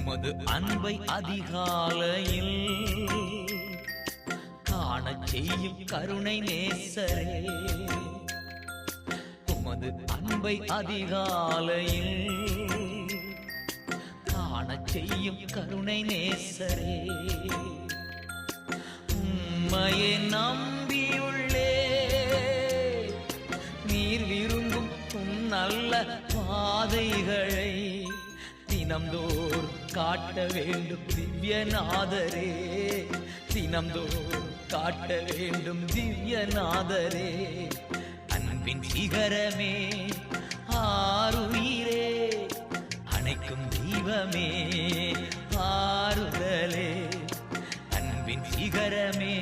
உமது அன்பை அதிகாலையில் காணச் செய்யும் கருணை நேசரே, உமது அன்பை அதிகாலையில் காணச் செய்யும் கருணை நேசரே, உம்மையே நம்பியுள்ளே நீர் விரும்பும் நல்ல பாதைகளை தினம்தோறும் காட்ட வேண்டும் திவ்யநாதரே, தினம்தோறும் காட்ட வேண்டும் திவ்யநாதரே. அன்பின் சிகரமே ஆருயிரே, அணைக்கும் தெய்வமே ஆறுதலே, அன்பின் சிகரமே